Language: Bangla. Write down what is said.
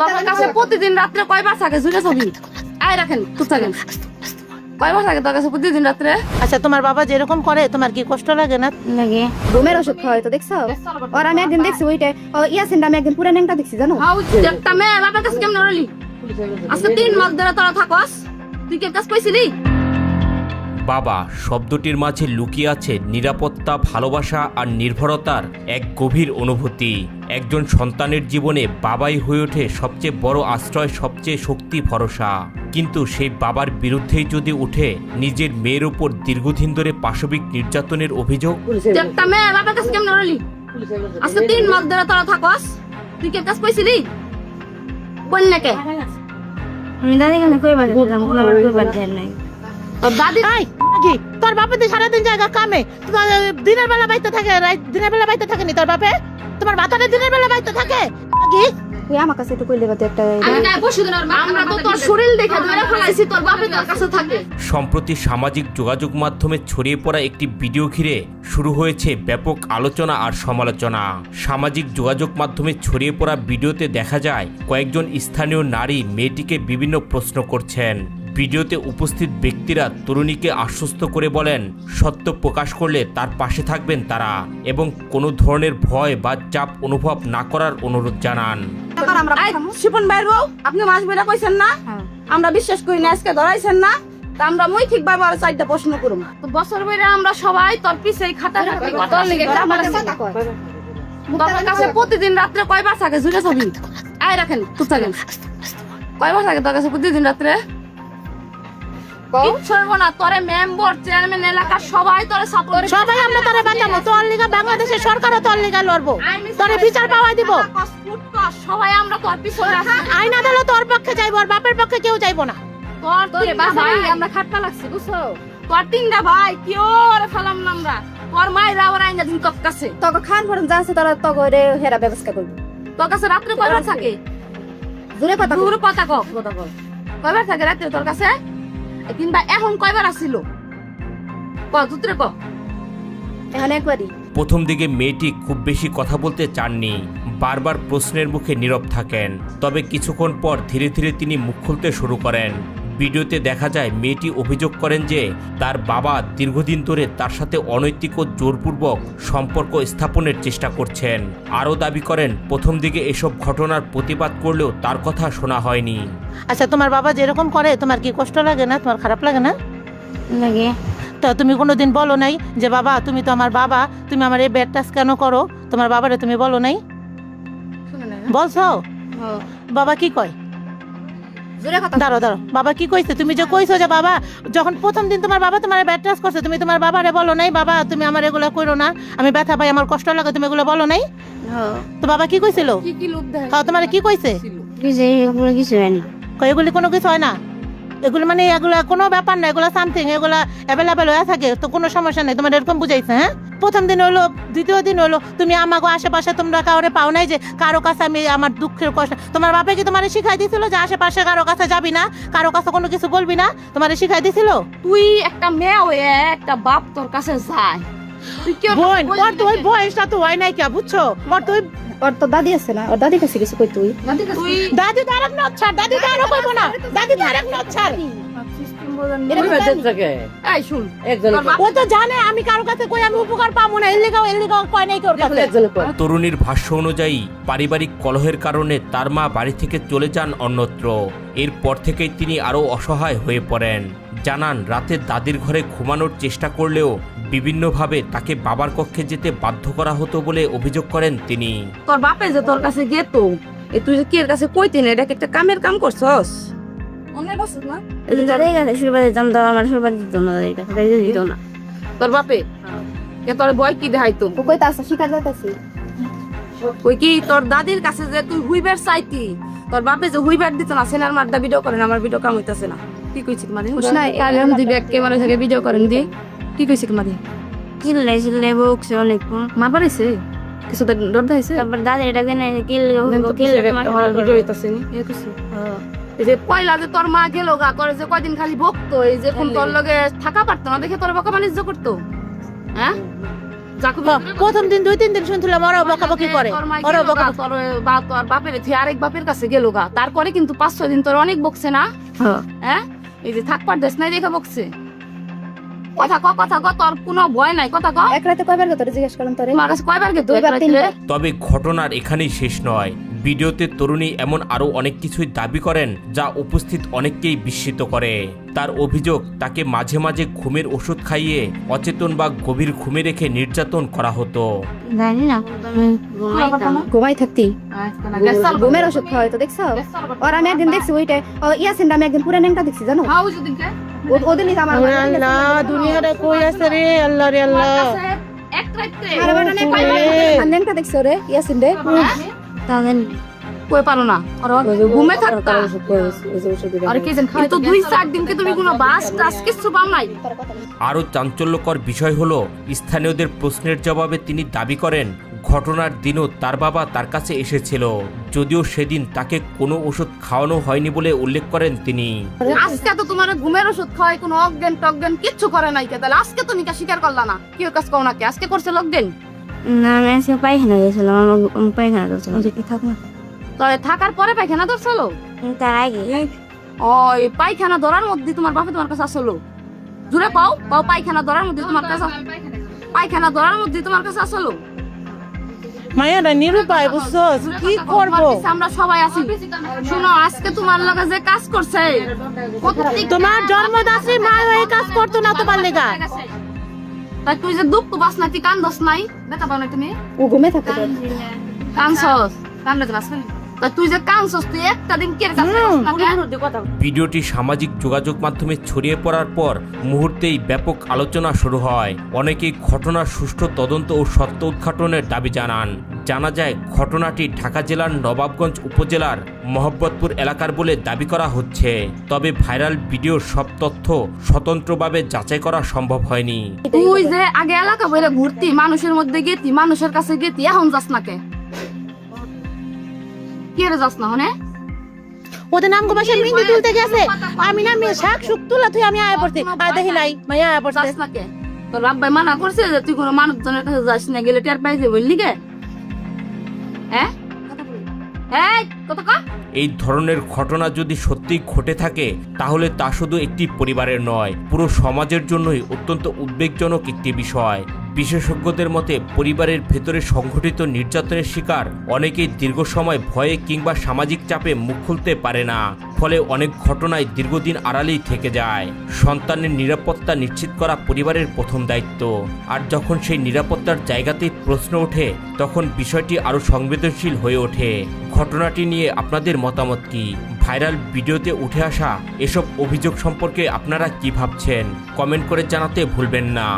তোমার কাছে প্রতিদিন রাত্রে কয়বার থাকে জুড়ে ছবি আয় রাখেন তুই থাকেন কয়বার থাকে তোর কাছে প্রতিদিন রাত্রে? আচ্ছা তোমার বাবা যেরকম করে তোমার কি কষ্ট লাগে না? লাগে ঘুমের ওষুধ খাওয়াই তো দেখছো? আর আমি একদিন দেখছি ওইটা ইয়াসিনটা আমি একদিন পুরা ন্যাংটা দেখছি জানো? একটা মেয়ে বাবার কাছে কেমন রলি? আজকে 3 মাস ধরে তোরা থাকস, তুই কে কাজ পাইছিলি? বাবা শব্দটির মাঝে লুকিয়ে আছে নিরাপত্তা, ভালোবাসা আর নির্ভরতার এক গভীর অনুভূতি। একজন সন্তানের জীবনে বাবাই হয়ে ওঠে সবচেয়ে বড় আশ্রয়, সবচেয়ে শক্তি, ভরসা। কিন্তু সেই বাবার বিরুদ্ধেই যদি উঠে নিজের মেয়ের উপর দীর্ঘদিন ধরে পাশবিক নির্যাতনের অভিযোগ। একটা মেয়ে বাবার কাছে কেমন রলি? আজকে 3 মাস ধরে তোরা থাকস, তুই কে কাজ পাইছিলি? বল না কে? আমি দাদি কেন কইবার দিলাম কোনবার কইবার দেন নাই। তোর দাদি তোর বাপে তো সারাদিন জায়গা কামে, তোমার দিনের বেলা বাইতে থাকে, দিনের বেলা বাইতে থাকেনি তোর বাপে? তোমার বাতারে দিনের বেলা বাইতে থাকে কি? তুই আমার কাছে একটু কইলে তো একটা আমি না পশুদিন আমরা তো তোর শরীর দেখে ধরে ফেলাইছি তোর বাপে তোর কাছে থাকে। সম্প্রতি সামাজিক যোগাযোগ মাধ্যমে ছড়িয়ে পড়া একটি ভিডিও ঘিরে শুরু হয়েছে ব্যাপক আলোচনা আর সমালোচনা। সামাজিক যোগাযোগ মাধ্যমে ছড়িয়ে পড়া ভিডিওতে দেখা যায় কয়েকজন স্থানীয় নারী মেয়েটিকে বিভিন্ন প্রশ্ন করছেন। ভিডিওতে উপস্থিত ব্যক্তিরা তরুণীকে আশ্বস্ত করে বলেন সত্য প্রকাশ করলে তার পাশে থাকবেন তারা এবং কোনো ধরনের ভয় বা চাপ অনুভব না করার অনুরোধ জানান। শিপন ভাইয়ের বউ আপনি মাছ বেরা কইছেন না? আমরা বিশ্বাস করি না, আজকে ধরাইছেন না? তা আমরা মৌখিক ভাবে আর 4টা প্রশ্ন করব। তো বছর বেরা আমরা সবাই তোর পিছেই খাটাখাটি তোর লিগে আমার তোর কাছে প্রতিদিন রাত্রে কয়বার থাকে জুড়ে ছবি আয় রাখেন তুই থাকেন কয়বার থাকে তোর কাছে প্রতিদিন রাত্রে? তোরে মেম্বার চেয়ারম্যান এলাকার সবাই তোরে সাপোর্ট, সবাই আমরা তোরে বাঁচাবো, তোর লিগা বাংলাদেশের সরকারও তোর লিগা লড়বো, তোরে বিচার পাওয়াই দিব। সবাই আমরা তোর পিছনে আছি। আইন আদালত তোর পক্ষে যাইবো, আর বাপের পক্ষে কেউ যাইবো না। তোর ভাই আমরা খাটপা লাগছি বুঝছো? তোর 3টা ভাই কেউ ওরে ফেলাম না আমরা, তোর মায়েরা ওরা আইনা দিন তোর কাছে। তোকে খান ফরম যা আছে তারা তোকে ওরে হেরা ব্যবস্থা করবে। তোর কাছে রাত্রে কয়বার থাকে? দূরে কথা দূরে কথা কও, কয়বার থাকে রাত্রে তোর কাছে? কিংবা এখন কয়বার আসছিল ক তুতরে ক? এখন একবারই। প্রথম দিকে মেয়েটি খুব বেশি কথা বলতে চাননি, বারবার প্রশ্নের মুখে নীরব থাকেন। তবে কিছুক্ষণ পর ধীরে ধীরে তিনি মুখ খুলতে শুরু করেন। ভিডিওতে দেখা যায় মেয়েটি অভিযোগ করেন যে তার বাবা দীর্ঘদিন ধরে তার সাথে অনৈতিক ও জোরপূর্বক সম্পর্ক স্থাপনের চেষ্টা করছেন। আরও দাবি করেন প্রথম দিকে এসব ঘটনার প্রতিবাদ করলেও তার কথা শোনা হয়নি। আচ্ছা তোমার বাবা যেরকম করে তোমার কি কষ্ট লাগে না? তোমার খারাপ লাগে না? লাগে। তো তুমি কোনোদিন বলো নাই যে বাবা তুমি তো আমার বাবা, তুমি আমার এই ব্যাড টাচ কেন করো? তোমার বাবারে তুমি বলো নাই? বলছো? বাবা কি কয়? দাঁড়ো দাঁড়ো, বাবা কি কইছে? তুমি যে কইছো যে বাবা যখন প্রথম দিন তোমার বাবা তোমার ব্যাড টাচ করছে, তুমি তোমার বাবারে বলো নাই বাবা তুমি আমার এগুলো করো না, আমি ব্যথা পাই, আমার কষ্ট লাগে, তুমি এগুলো বলো নাই? তো বাবা কি কইছিল? কি লোক দেয়? হ্যাঁ তোমার কি কইছে? কিছু হয় না। এগুলি কোনো কিছু হয় না, এগুলো মানে এগুলা কোনো ব্যাপার না, এগুলা সামথিং, এগুলা অ্যাভেলেবেল হয়ে থাকে, তো কোনো সমস্যা নেই। তোমার এরকম বুঝাইছে? হ্যাঁ প্রথম দিন হলো, দ্বিতীয় দিন হলো, তুমি আমাকে আশেপাশে তোমরা কাউরে পাও নাই যে কারো কাছে আমি আমার দুঃখের কষ্ট? তোমার বাপে কি তোমার শিখাই দিছিল যে আশেপাশে কারো কাছে যাবি না, কারো কাছে কোনো কিছু বলবি না? তোমার শিখাই দিছিল? তুই একটা মেয়ে হয়ে একটা বাপ তোর কাছে যায়, তুই কি বোন ওর তো ওই বয়সটা তো হয় নাই কে, বুঝছো? ওর তো ওর তো দাদি আছে না, ওর দাদি কাছে কিছু কই তুই? তুই দাদি তো আরেক নচ্ছার, দাদি তো আরো কইবো না, দাদি তো আরেক নচ্ছার। এই শুন ও তো জানে আমি কারো কাছে কই আমি উপকার পাবো না, এলিগাও কয় নাই ওর কাছে। তরুণীর ভাষ্য অনুযায়ী পারিবারিক কলহের কারণে তার মা বাড়ি থেকে চলে যান অন্যত্র। এরপর থেকেই তিনি আরো অসহায় হয়ে পড়েন। জানান রাতে দাদির ঘরে ঘুমানোর চেষ্টা করলেও বিভিন্নভাবে তাকে বাবার কক্ষে যেতে বাধ্য করা হতো বলে অভিযোগ করেন তিনি। তোর বাপে যে তোর কাছে গেতো, তুই যে কি এর কাছে কইতি না, এটা একটা কামের কাম করছস? অনেক বছর না দাদি কাছে সুরবাড়ি দাম দাও, আমার সুরবাড়ি দিত না, দাদি কাছে দাদি দিত না। তোর বাপে কে তোর বয় কি দেখাইতো? ও কই তাছে শিকার যাইতাছি। ওই কি তোর দাদির কাছে যে তুই হুইবার চাইতি, তোর বাপে যে হুইবার দিত না, সেনার মারদা ভিডিও করেন, আমার ভিডিও কাম হইতাছে না, কি কইছিস মানে? না কালে আমি দি ব্যাক ক্যামেরা থেকে ভিডিও করেন দি, কি কইছিস মানে? কিল্লাই বকছে অনেক, মা পারিছে কিছু ডর দাইছে? তারপর দাদি এটা কেন ভিডিও হইতাছে নি এ কিছু এই যে পয়লা যে তোর মা গেল গা করে যে কয়দিন খালি বকতো, এই যে কোন তোর লগে থাকা পারতো না দেখে তোর বকা বাণিজ্য করতো, হ্যাঁ? প্রথম দিন 2-3 দিন শুনছিলাম ওরা বকাবকি করে, ওরা বকাবকি। তোর বাপের থেকে আরেক বাপের কাছে গেল গা, তারপরে কিন্তু 5-6 দিন তোর অনেক বকছে না? হ্যাঁ, এই যে থাকবার দেশ নাই দেখে বকছে। কথা ক, তোর কোনো ভয় নাই, কথা ক। এক রাতে কয়বার তোরে জিজ্ঞেস করলাম তোরে? তোমার কাছে কয়বার গেতো? দুইবার, তিনবার। তবে ঘটনার এখানেই শেষ নয়। ভিডিওতে তরুণী এমন আরো অনেক কিছুই দাবি করেন যা উপস্থিত অনেককেই বিস্মিত করে। তার অভিযোগ, তাকে মাঝে মাঝে ঘুমের ওষুধ খাইয়ে অচেতন বা গভীর ঘুমে রেখে নির্যাতন করা হতো। জানি না, ঘুমাই থাকতি ঘুমের ওষুধ খাওয়াই তো দেখছো? আর আমি একদিন দেখছি ওইটা ইয়াসিন আমি একদিন পুরা ন্যাংটা দেখছি জানো? ওদের নিয়ে আমার ওরে আল্লাহ, দুনিয়াটা কই আছে রে আল্লাহ রে আল্লাহ। ন্যাংটা দেখছো রে ইয়াসিন রে? কই পারো না, ঘুমে থাকতা। আর কি জান কিন্তু 2-4 দিন কি তুমি কোনো বাস টাস কিছু পাও নাই? আরও চাঞ্চল্যকর বিষয় হলো, স্থানীয়দের প্রশ্নের জবাবে তিনি দাবি করেন ঘটনার দিনও তার বাবা তার কাছে এসেছিল, যদিও সেদিন তাকে কোনো ওষুধ খাওয়ানো হয়নি বলে উল্লেখ করেন তিনি। আজকে তো তোমার ঘুমের ওষুধ খাওয়াই কোনো অজ্ঞান টজ্ঞান কিচ্ছু করে নাই কে? তাহলে আজকে তুমি কা স্বীকার করলা না? কি কাজ করো নাকি আজকে করছে অজ্ঞান? না আমি আজকে পায়খানা গেছিলাম, আমার পায়খানা ধরছিলাম। থাক না, তবে থাকার পরে পায়খানা ধরছিল? তার আগে ওই পায়খানা ধরার মধ্যে তোমার বাপে তোমার কাছে আসলো? জুড়ে পাও পায়খানা ধরার মধ্যে তোমার কাছে, পায়খানা ধরার মধ্যে তোমার কাছে আসলো? মায়াটা নিরুপায়, বুঝছো? কি করবো? আমরা সবাই আছি। শুনো, আজকে তোমার লগে যে কাজ করছে, তোমার জন্মদাত্রী মা হয়ে কাজ করতো না তোমার লেগা। তাই তুই যে দুঃখ বাস নাই, তুই কান্দস নাই? দেখা পাও না তুমি? ও ঘুমে থাকে। কানছস, কান্দে বাস নাই। তা তুই যে কানছস, তুই একটা দিন কে কাছে কথা। ভিডিওটি সামাজিক যোগাযোগ মাধ্যমে ছড়িয়ে পড়ার পর মুহূর্তেই ব্যাপক আলোচনা শুরু হয়। অনেকেই ঘটনার সুষ্ঠু তদন্ত ও সত্য উদ্ঘাটনের দাবি জানান। জানা যায় ঘটনাটি ঢাকা জেলার নবাবগঞ্জ উপজেলার মোহাম্মদপুর এলাকার বলে দাবি করা হচ্ছে। তবে ভাইরাল ভিডিওর সব তথ্য স্বতন্ত্রভাবে যাচাই করা সম্ভব হয়নি। তুই যে আগে এলাকা বলে ঘুরতি, মানুষের মধ্যে গেতি, মানুষের কাছে গেতি, এখন যাস না কে? কে রে যাস না? হনে ওদের নাম গো বাসায় মিন্দি তুলতে গেছে, আমি না মেয়ে শাক শুক তুলা তুই আমি আয়া পড়তে আর দেখি নাই মাইয়া আয়া পড়তে। যাস না কে? তোর আব্বাই মানা করছে যে তুই কোনো মানুষজনের কাছে যাস না, গেলে টের পাইছে বললি কে? হ্যাঁ, এই কথা ক। এই ধরনের ঘটনা যদি সত্যি ঘটে থাকে তাহলে তা শুধু একটি পরিবারের নয়, পুরো সমাজের জন্যই অত্যন্ত উদ্বেগজনক একটি বিষয়। বিশেষজ্ঞদের মতে পরিবারের ভেতরে সংঘটিত নির্যাতনের শিকার অনেকেই দীর্ঘ সময় ভয়ে কিংবা সামাজিক চাপে মুখ খুলতে পারে না, ফলে অনেক ঘটনায় দীর্ঘদিন আড়ালেই থেকে যায়। সন্তানের নিরাপত্তা নিশ্চিত করা পরিবারের প্রথম দায়িত্ব, আর যখন সেই নিরাপত্তার জায়গাতেই প্রশ্ন ওঠে তখন বিষয়টি আরও সংবেদনশীল হয়ে ওঠে। ঘটনাটি নিয়ে আপনাদের মতামত কি? ভাইরাল ভিডিওতে উঠে আসা এসব অভিযোগ সম্পর্কে আপনারা কি ভাবছেন? কমেন্ট করে জানাতে ভুলবেন না।